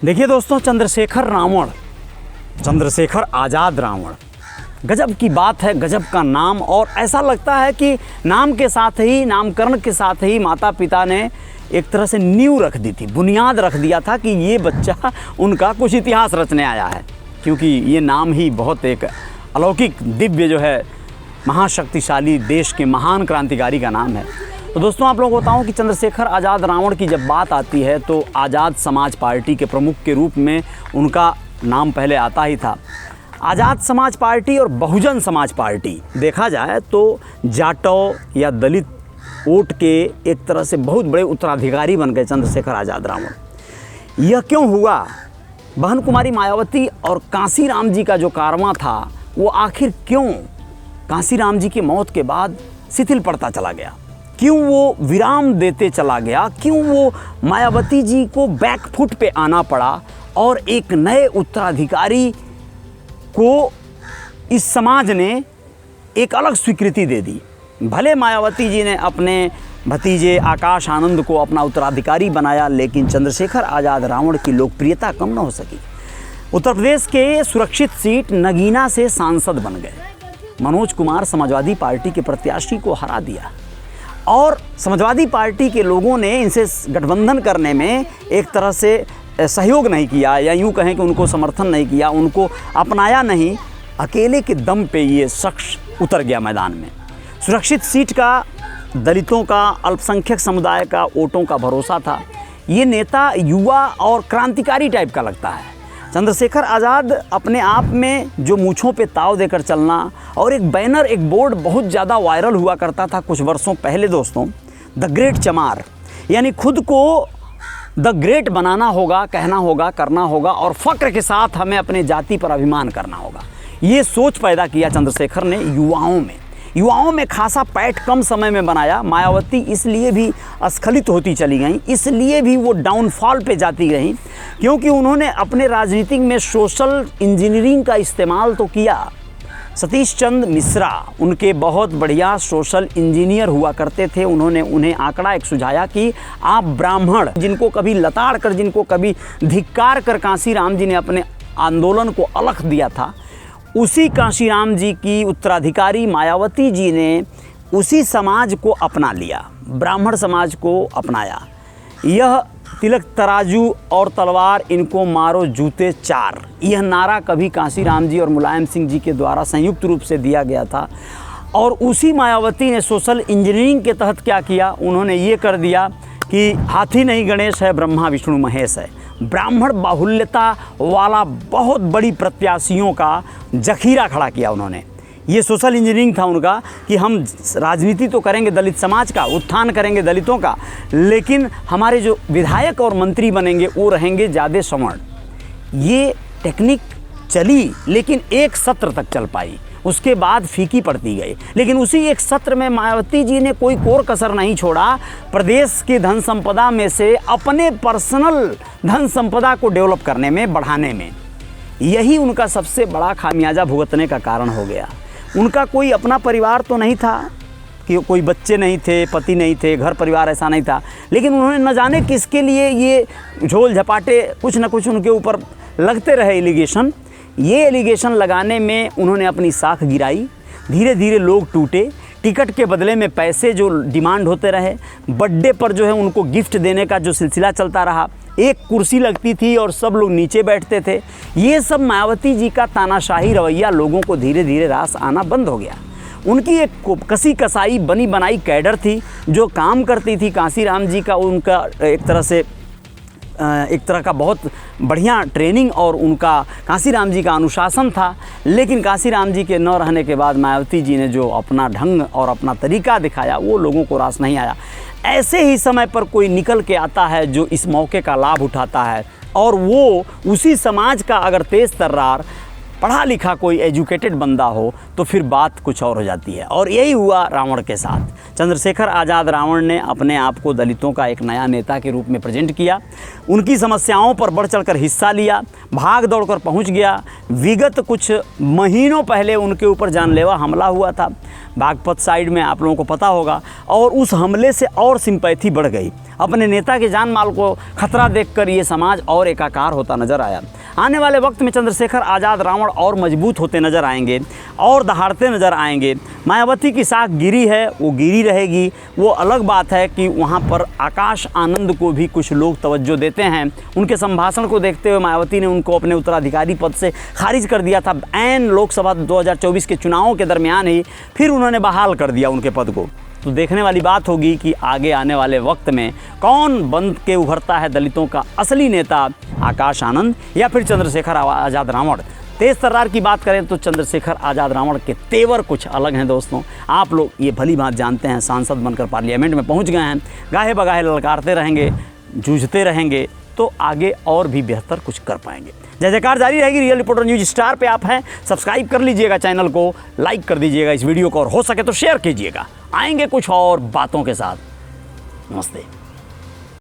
देखिए दोस्तों, चंद्रशेखर आज़ाद रावण, गजब की बात है, गजब का नाम। और ऐसा लगता है कि नाम के साथ ही, नामकरण के साथ ही माता पिता ने एक तरह से नींव रख दी थी, बुनियाद रख दिया था कि ये बच्चा उनका कुछ इतिहास रचने आया है, क्योंकि ये नाम ही बहुत एक अलौकिक, दिव्य जो है, महाशक्तिशाली देश के महान क्रांतिकारी का नाम है। तो दोस्तों, आप लोगों को बताऊं कि चंद्रशेखर आज़ाद रावण की जब बात आती है तो आज़ाद समाज पार्टी के प्रमुख के रूप में उनका नाम पहले आता ही था। आज़ाद समाज पार्टी और बहुजन समाज पार्टी देखा जाए तो जाटों या दलित वोट के एक तरह से बहुत बड़े उत्तराधिकारी बन गए चंद्रशेखर आज़ाद रावण। यह क्यों हुआ? बहन कुमारी मायावती और कांसीराम जी का जो कारवां था वो आखिर क्यों कांसीराम जी की मौत के बाद शिथिल पड़ता चला गया? क्यों वो विराम देते चला गया? क्यों वो मायावती जी को बैकफुट पे आना पड़ा और एक नए उत्तराधिकारी को इस समाज ने एक अलग स्वीकृति दे दी? भले मायावती जी ने अपने भतीजे आकाश आनंद को अपना उत्तराधिकारी बनाया, लेकिन चंद्रशेखर आज़ाद रावण की लोकप्रियता कम न हो सकी। उत्तर प्रदेश के सुरक्षित सीट नगीना से सांसद बन गए। मनोज कुमार समाजवादी पार्टी के प्रत्याशी को हरा दिया और समाजवादी पार्टी के लोगों ने इनसे गठबंधन करने में एक तरह से सहयोग नहीं किया, या यूँ कहें कि उनको समर्थन नहीं किया, उनको अपनाया नहीं। अकेले के दम पे ये शख्स उतर गया मैदान में। सुरक्षित सीट का दलितों का, अल्पसंख्यक समुदाय का वोटों का भरोसा था। ये नेता युवा और क्रांतिकारी टाइप का लगता है। चंद्रशेखर आज़ाद अपने आप में जो मूँछों पे ताव देकर चलना, और एक बैनर, एक बोर्ड बहुत ज़्यादा वायरल हुआ करता था कुछ वर्षों पहले दोस्तों, द ग्रेट चमार, यानी खुद को द ग्रेट बनाना होगा, कहना होगा, करना होगा, और फ़क्र के साथ हमें अपने जाति पर अभिमान करना होगा। ये सोच पैदा किया चंद्रशेखर ने युवाओं में खासा पैठ कम समय में बनाया। मायावती इसलिए भी अस्खलित होती चली गई, इसलिए भी वो डाउनफॉल पे जाती रहीं, क्योंकि उन्होंने अपने राजनीतिक में सोशल इंजीनियरिंग का इस्तेमाल तो किया। सतीश चंद्र मिश्रा उनके बहुत बढ़िया सोशल इंजीनियर हुआ करते थे। उन्होंने उन्हें आंकड़ा एक सुझाया कि आप ब्राह्मण, जिनको कभी लताड़ कर, जिनको कभी धिक्कार कर कांसीराम जी ने अपने आंदोलन को अलख दिया था, उसी कांसीराम जी की उत्तराधिकारी मायावती जी ने उसी समाज को अपना लिया, ब्राह्मण समाज को अपनाया। यह तिलक तराजू और तलवार इनको मारो जूते चार, यह नारा कभी कांसीराम जी और मुलायम सिंह जी के द्वारा संयुक्त रूप से दिया गया था। और उसी मायावती ने सोशल इंजीनियरिंग के तहत क्या किया? उन्होंने ये कर दिया कि हाथी नहीं गणेश है, ब्रह्मा विष्णु महेश है। ब्राह्मण बाहुल्यता वाला बहुत बड़ी प्रत्याशियों का जखीरा खड़ा किया उन्होंने। ये सोशल इंजीनियरिंग था उनका कि हम राजनीति तो करेंगे दलित समाज का, उत्थान करेंगे दलितों का, लेकिन हमारे जो विधायक और मंत्री बनेंगे वो रहेंगे ज़्यादा सवर्ण। ये टेक्निक चली, लेकिन एक सत्र तक चल पाई, उसके बाद फीकी पड़ती गई। लेकिन उसी एक सत्र में मायावती जी ने कोई कोर कसर नहीं छोड़ा। प्रदेश की धन संपदा में से अपने पर्सनल धन संपदा को डेवलप करने में, बढ़ाने में, यही उनका सबसे बड़ा खामियाजा भुगतने का कारण हो गया। उनका कोई अपना परिवार तो नहीं था, कि कोई बच्चे नहीं थे, पति नहीं थे, घर परिवार ऐसा नहीं था, लेकिन उन्होंने न जाने किसके लिए ये झोल झपाटे कुछ न कुछ उनके ऊपर लगते रहे एलिगेशन। ये एलिगेशन लगाने में उन्होंने अपनी साख गिराई। धीरे धीरे लोग टूटे, टिकट के बदले में पैसे जो डिमांड होते रहे, बर्थडे पर जो है उनको गिफ्ट देने का जो सिलसिला चलता रहा, एक कुर्सी लगती थी और सब लोग नीचे बैठते थे। ये सब मायावती जी का तानाशाही रवैया लोगों को धीरे धीरे रास आना बंद हो गया। उनकी एक कसी कसाई बनी बनाई कैडर थी जो काम करती थी। कांसीराम जी का उनका एक तरह का बहुत बढ़िया ट्रेनिंग और उनका कांसीराम जी का अनुशासन था, लेकिन कांसीराम जी के न रहने के बाद मायावती जी ने जो अपना ढंग और अपना तरीका दिखाया वो लोगों को रास नहीं आया। ऐसे ही समय पर कोई निकल के आता है जो इस मौके का लाभ उठाता है, और वो उसी समाज का अगर तेज तर्रार पढ़ा लिखा कोई एजुकेटेड बंदा हो तो फिर बात कुछ और हो जाती है। और यही हुआ रावण के साथ। चंद्रशेखर आज़ाद रावण ने अपने आप को दलितों का एक नया नेता के रूप में प्रेजेंट किया, उनकी समस्याओं पर बढ़ चढ़कर हिस्सा लिया, भाग दौड़ कर पहुँच गया। विगत कुछ महीनों पहले उनके ऊपर जानलेवा हमला हुआ था बागपत साइड में, आप लोगों को पता होगा, और उस हमले से और सिंपैथी बढ़ गई। अपने नेता के जान माल को खतरा देखकर ये समाज और एकाकार होता नजर आया। आने वाले वक्त में चंद्रशेखर आज़ाद रावण और मजबूत होते नजर आएंगे और दहाड़ते नजर आएंगे। मायावती की साख गिरी है, वो गिरी रहेगी। वो अलग बात है कि वहाँ पर आकाश आनंद को भी कुछ लोग तवज्जो देते हैं। उनके संभाषण को देखते हुए मायावती ने उनको अपने उत्तराधिकारी पद से खारिज कर दिया था। ऐन लोकसभा 2024 के चुनावों के दरमियान ही फिर उन्होंने बहाल कर दिया उनके पद को। तो देखने वाली बात होगी कि आगे आने वाले वक्त में कौन बन के उभरता है दलितों का असली नेता, आकाश आनंद या फिर चंद्रशेखर आज़ाद रावण। तेज तर्रार की बात करें तो चंद्रशेखर आज़ाद रावण के तेवर कुछ अलग हैं दोस्तों। आप लोग ये भली बात जानते हैं, सांसद बनकर पार्लियामेंट में पहुंच गए हैं, गाहे बगाहे ललकारते रहेंगे, जूझते रहेंगे तो आगे और भी बेहतर कुछ कर पाएंगे। जय जयकार जारी रहेगी। रियल रिपोर्टर न्यूज स्टार पे आप हैं, सब्सक्राइब कर लीजिएगा चैनल को, लाइक कर दीजिएगा इस वीडियो को और हो सके तो शेयर कीजिएगा। आएंगे कुछ और बातों के साथ। नमस्ते।